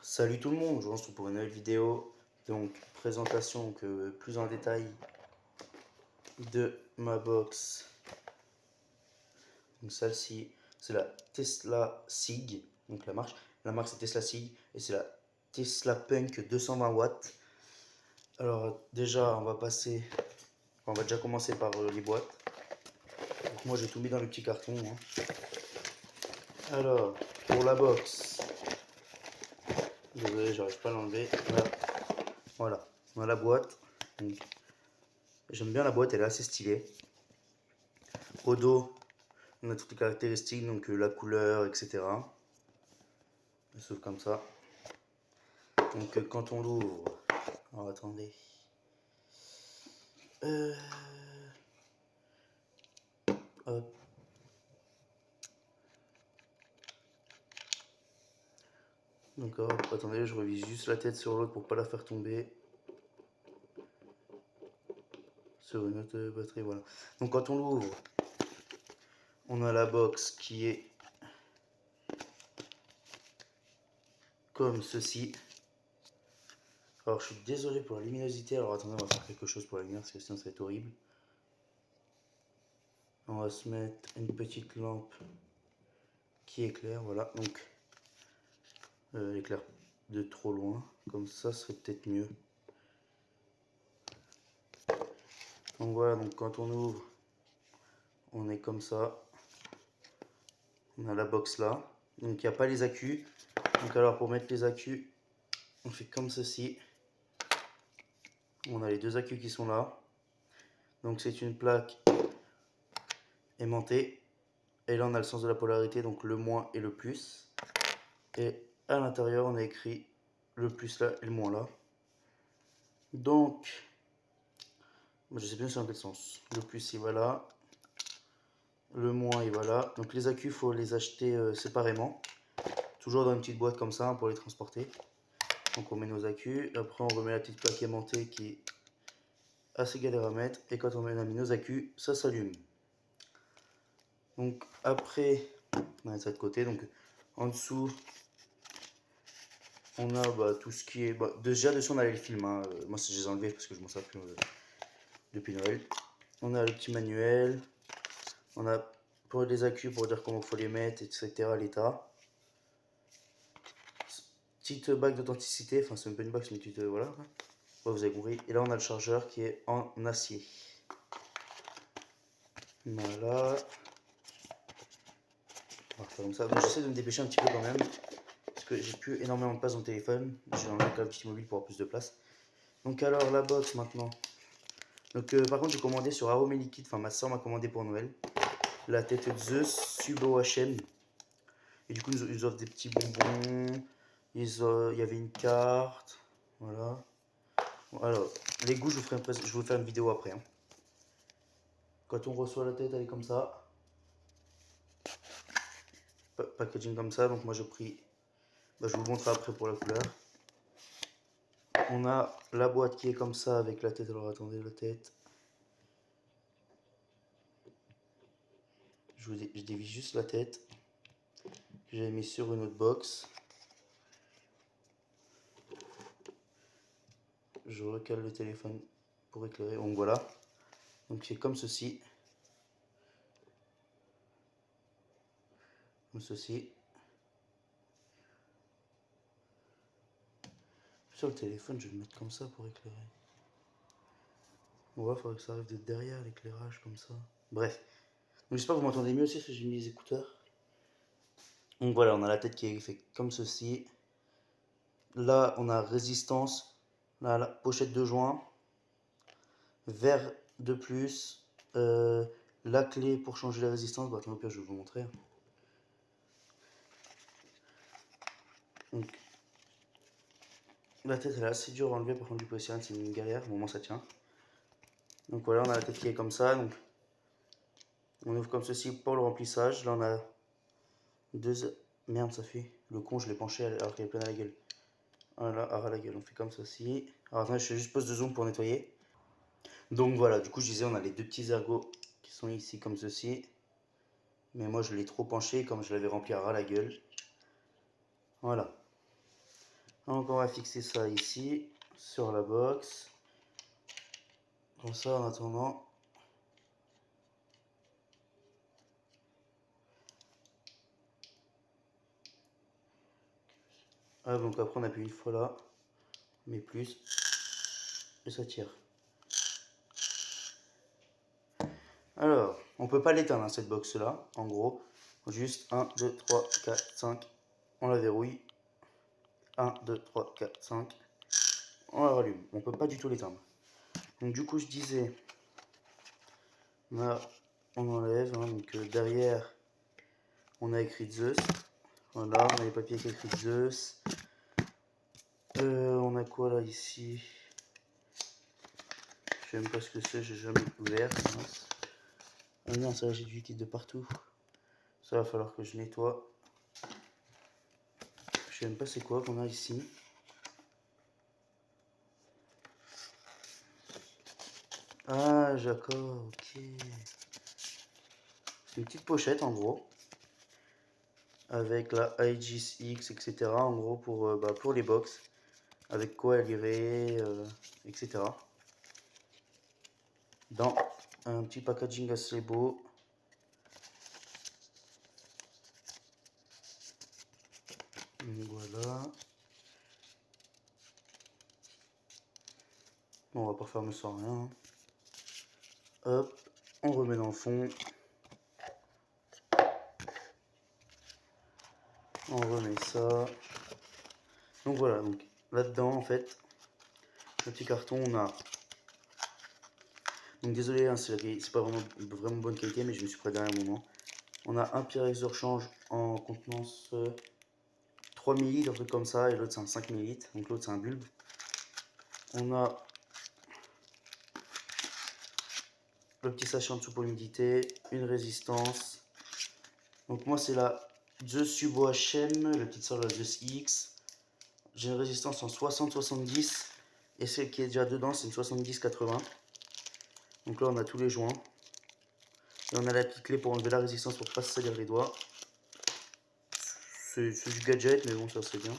Salut tout le monde, je vous retrouve pour une nouvelle vidéo. Donc, présentation plus en détail de ma box. Donc, celle-ci, c'est la Tesla SIG. Donc, la marque c'est Tesla SIG et c'est la Tesla Punk 220 watts. Alors, déjà, on va déjà commencer par les boîtes. Donc, moi, j'ai tout mis dans le petit carton. Alors, pour la box, désolé, j'arrive pas à l'enlever. Voilà, on a la boîte. J'aime bien la boîte, elle est assez stylée. Au dos, on a toutes les caractéristiques, donc la couleur, etc. Sauf comme ça. Donc quand on l'ouvre, alors attendez. Hop. D'accord, attendez, je revise juste la tête sur l'autre pour pas la faire tomber. Sur une autre batterie, voilà. Donc quand on l'ouvre, on a la box qui est comme ceci. Alors je suis désolé pour la luminosité, alors attendez, on va faire quelque chose pour la lumière parce que sinon ça va être horrible. On va se mettre une petite lampe qui éclaire, voilà. Donc éclaire de trop loin, comme ça serait peut-être mieux. Donc voilà, donc quand on ouvre, on est comme ça. On a la box là. Donc il n'y a pas les accus. Donc alors pour mettre les accus, on fait comme ceci. On a les deux accus qui sont là. Donc c'est une plaque aimantée. Et là on a le sens de la polarité, donc le moins et le plus. Et à l'intérieur on a écrit le plus là et le moins là. Donc, je sais bien c'est dans quel sens. Le plus il va là. Le moins il va là. Donc les accus il faut les acheter séparément. Toujours dans une petite boîte comme ça pour les transporter. Donc on met nos accus. Après on remet la petite plaque aimantée qui est assez galère à mettre. Et quand on a mis nos accus, ça s'allume. Donc après, on a ça de côté. Donc en dessous, on a tout ce qui est... déjà dessus on a les films. Moi je les ai enlevés parce que je m'en sers plus depuis Noël. On a le petit manuel. On a pour les accus pour dire comment il faut les mettre, etc. à l'état. Petite bague d'authenticité. Enfin c'est même pas une bague, c'est une petite... voilà. Ouais, vous avez compris. Et là on a le chargeur qui est en acier. Voilà. On va faire comme ça. Donc j'essaie de me dépêcher un petit peu quand même. Parce que j'ai plus énormément de place dans le téléphone. J'ai enlevé un petit mobile pour avoir plus de place. Donc alors la box maintenant. Donc par contre j'ai commandé sur Aromé Liquide. Enfin ma soeur m'a commandé pour Noël. La tête de Zeus Sub OHM. Et du coup ils offrent des petits bonbons. Il y avait une carte. Voilà. Alors les goûts je vous ferai une vidéo après. Quand on reçoit la tête elle est comme ça. Packaging comme ça. Donc moi j'ai pris... je vous montrerai après pour la couleur. On a la boîte qui est comme ça avec la tête. Alors attendez, la tête. Je dévisse juste la tête. Que j'avais mis sur une autre box. Je recale le téléphone pour éclairer. Donc voilà. Donc c'est comme ceci. Comme ceci. Sur le téléphone, je vais le mettre comme ça pour éclairer. Bon, il faudrait que ça arrive de derrière l'éclairage comme ça. Bref. Donc j'espère que vous m'entendez mieux aussi parce que j'ai mis les écouteurs. Donc voilà, on a la tête qui est faite comme ceci. Là, on a résistance. Là, la pochette de joint. Verre de plus. La clé pour changer la résistance. Attends, au pire, je vais vous montrer. Donc, la tête elle est assez dure à enlever par contre du polystyrène, c'est une galère, au moment ça tient. Donc voilà, on a la tête qui est comme ça. Donc, on ouvre comme ceci pour le remplissage. Là, on a deux. Merde, ça fait. Le con, je l'ai penché alors qu'elle est pleine à la gueule. Voilà, à la gueule, on fait comme ceci. Alors attendez, je fais juste pause de zoom pour nettoyer. Donc voilà, du coup, je disais, on a les deux petits ergots qui sont ici comme ceci. Mais moi, je l'ai trop penché comme je l'avais rempli à ras la gueule. Voilà. Donc on va fixer ça ici, sur la box. Comme ça en attendant. Ah, donc après on appuie une fois là, mais plus, et ça tire. Alors, on peut pas l'éteindre, hein, cette box là, en gros. Juste 1, 2, 3, 4, 5, on la verrouille. 1, 2, 3, 4, 5, on la rallume. On peut pas du tout l'éteindre. Donc du coup je disais, là on enlève, hein, donc derrière on a écrit Zeus. Voilà, on a les papiers qui écrit Zeus. On a quoi là ici? Je sais même pas ce que c'est, j'ai jamais ouvert. Ah non, ça j'ai du liquide de partout. Ça va falloir que je nettoie. Je sais même pas c'est quoi qu'on a ici. Ah d'accord, ok. C'est une petite pochette en gros. Avec la Aegis X, etc. En gros pour les box. Avec quoi elle irait, etc. Dans un petit packaging assez beau. Voilà. Bon, on va pas fermer sans rien. Hop, on remet dans le fond. On remet ça. Donc voilà, donc là-dedans en fait, le petit carton, on a. Donc désolé, hein, c'est pas vraiment bonne qualité, mais je me suis pris dernier moment. On a un Pyrex de rechange en contenance 3 ml, un truc comme ça, et l'autre c'est un 5 ml, donc l'autre c'est un bulbe. On a le petit sachet en dessous pour l'humidité, une résistance. Donc moi c'est la Zeus Subo HM, la petite sœur de la Zeus X. J'ai une résistance en 60-70 et celle qui est déjà dedans c'est une 70-80. Donc là on a tous les joints. Et on a la petite clé pour enlever la résistance pour pas se salir les doigts. C'est du gadget mais bon ça c'est bien.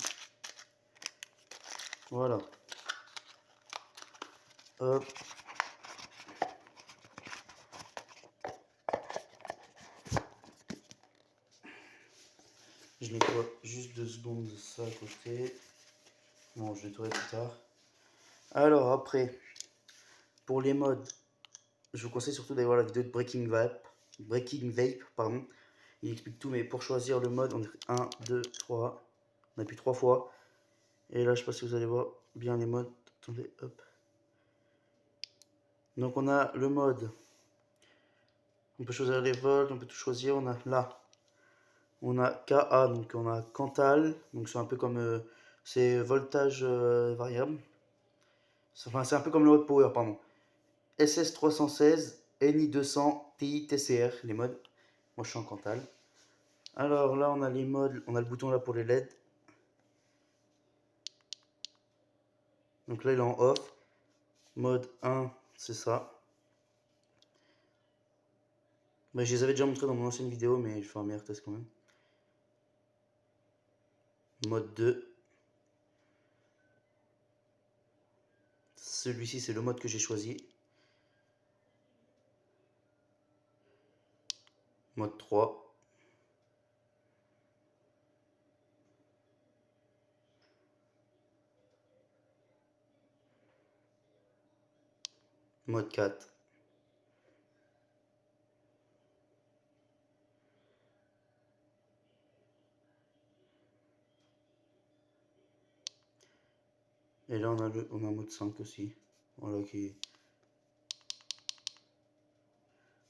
Voilà. Hop. Je nettoie juste 2 secondes de ça à côté. Bon, je nettoierai plus tard. Alors après, pour les modes, je vous conseille surtout d'aller voir la vidéo de Breaking Vape, pardon. Il explique tout, mais pour choisir le mode, on fait 1, 2, 3. On appuie 3 fois. Et là, je sais pas si vous allez voir bien les modes. Attendez, hop. Donc on a le mode. On peut choisir les volts, on peut tout choisir. On a là. On a KA, donc on a Cantal. Donc c'est un peu comme. C'est voltage variable. Enfin, c'est un peu comme le Hot Power, pardon. SS316, NI200, TI, TCR, les modes. Moi je suis en Cantal. Alors là on a les modes, on a le bouton là pour les LED. Donc là il est en off. Mode 1, c'est ça. Bah, je les avais déjà montré dans mon ancienne vidéo, mais je fais un meilleur test quand même. Mode 2. Celui-ci c'est le mode que j'ai choisi. Mode 3. Mode 4. Et là on a mode 5 aussi. Voilà qui.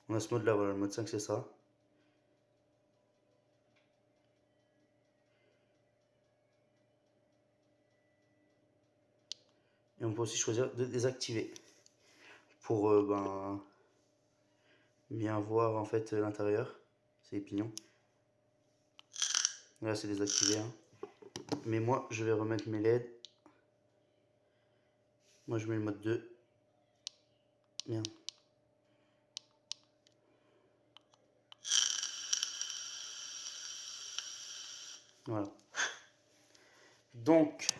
On a ce mode là, voilà, le mode 5 c'est ça. Et on peut aussi choisir de désactiver. Pour bien voir en fait l'intérieur. C'est les pignons. Là c'est désactivé. Hein. Mais moi je vais remettre mes LED. Moi je mets le mode 2. Merde. Voilà. Donc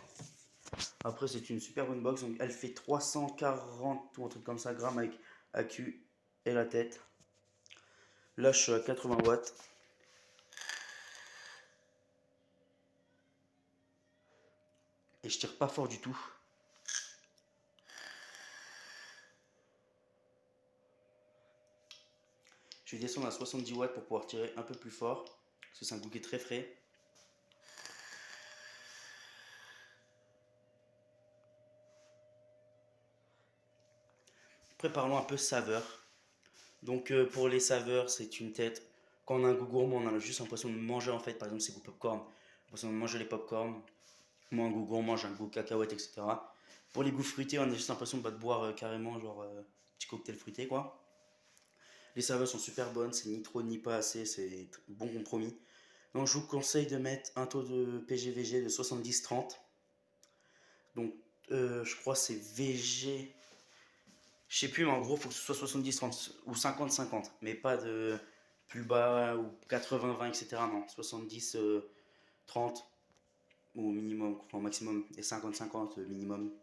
Après, c'est une super bonne box. Donc, elle fait 340 ou un truc comme ça grammes avec AQ et la tête. Là, je suis à 80 watts. Et je tire pas fort du tout. Je vais descendre à 70 watts pour pouvoir tirer un peu plus fort. Parce que c'est un bouquet très frais. Après, parlons un peu saveur. Donc, pour les saveurs, c'est une tête. Quand on a un goût gourmand, on a juste l'impression de manger en fait. Par exemple, c'est goût popcorn. L'impression de manger les popcorn. Moi, un goût gourmand, j'ai un goût cacahuète, etc. Pour les goûts fruités, on a juste l'impression de boire carrément genre petit cocktail fruité quoi. Les saveurs sont super bonnes, c'est ni trop ni pas assez, c'est bon compromis. Donc je vous conseille de mettre un taux de PGVG de 70-30. Donc je crois c'est VG. Je sais plus, mais en gros, il faut que ce soit 70-30 ou 50-50. Mais pas de plus bas ou 80-20, etc. Non, 70-30 au minimum, enfin au maximum, et 50-50 minimum.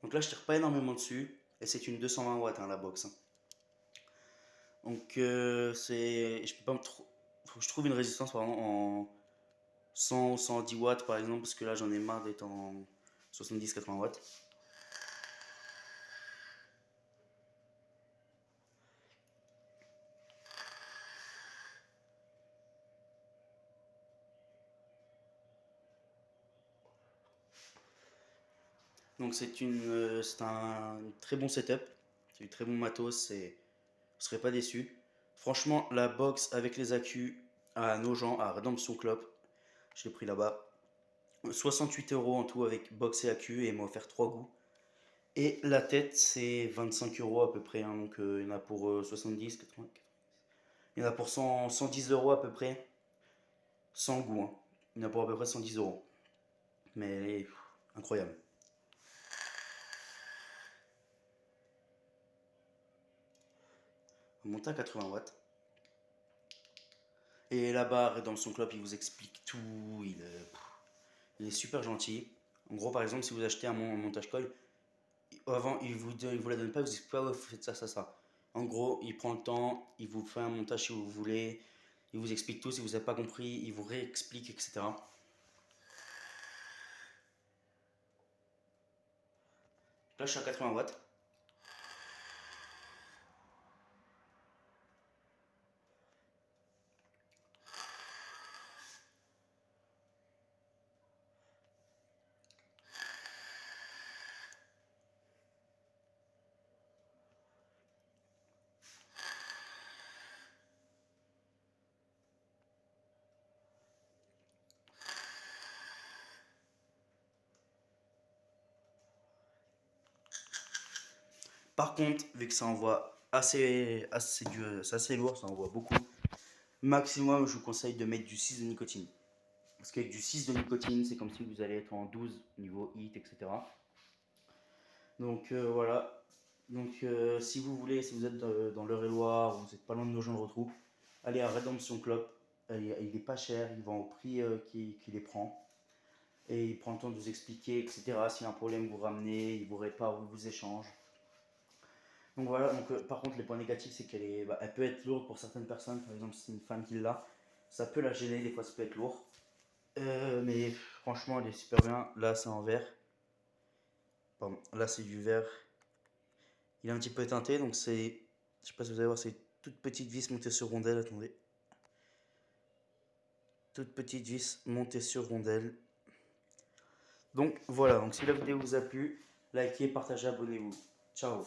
Donc là, je tire pas énormément dessus. Et c'est une 220 watts, hein, la box. Hein. Donc c'est. Je peux pas me faut que je trouve une résistance vraiment en 100 ou 110 watts par exemple. Parce que là, j'en ai marre d'être en 70-80 watts. Donc c'est un très bon setup. C'est du très bon matos. Vous ne serez pas déçu. Franchement, la box avec les accus à Nogent, à Redemption Club, je l'ai pris là-bas. 68 euros en tout avec box et accu et il m'a offert 3 goûts. Et la tête, c'est 25 euros à peu près. Hein, donc il y en a pour 70, 80. Il y en a pour 110 euros à peu près. Sans goût. Hein. Il y en a pour à peu près 110 euros. Mais elle est incroyable. On monte à 80 watts. Et là-bas, dans son club, il vous explique tout. Il est super gentil. En gros, par exemple, si vous achetez un montage coil, avant, il vous la donne pas, vous explique pas, ouais, vous faites ça, ça, ça. En gros, il prend le temps, il vous fait un montage si vous voulez, il vous explique tout, si vous n'avez pas compris, il vous réexplique, etc. Là, je suis à 80 watts. Par contre, vu que ça envoie c'est assez lourd, ça envoie beaucoup. Maximum, je vous conseille de mettre du 6 de nicotine. Parce qu'avec du 6 de nicotine, c'est comme si vous allez être en 12 niveau hit, etc. Donc voilà. Donc si vous voulez, si vous êtes dans l'Eure-et-Loire, vous n'êtes pas loin de nos gens de retrouve, allez à Redemption Club. Il est pas cher, il vend au prix qu'il les prend. Et il prend le temps de vous expliquer, etc. S'il y a un problème, vous ramenez, il vous répare, vous échange. Donc voilà, donc, par contre les points négatifs c'est elle peut être lourde pour certaines personnes, par exemple si c'est une femme qui l'a, ça peut la gêner, des fois ça peut être lourd. Mais franchement elle est super bien, là c'est en verre, pardon, là c'est du verre, il est un petit peu teinté donc c'est, je sais pas si vous allez voir, c'est une toute petite vis montée sur rondelle, attendez. Toute petite vis montée sur rondelle. Donc voilà, donc si la vidéo vous a plu, likez, partagez, abonnez-vous. Ciao.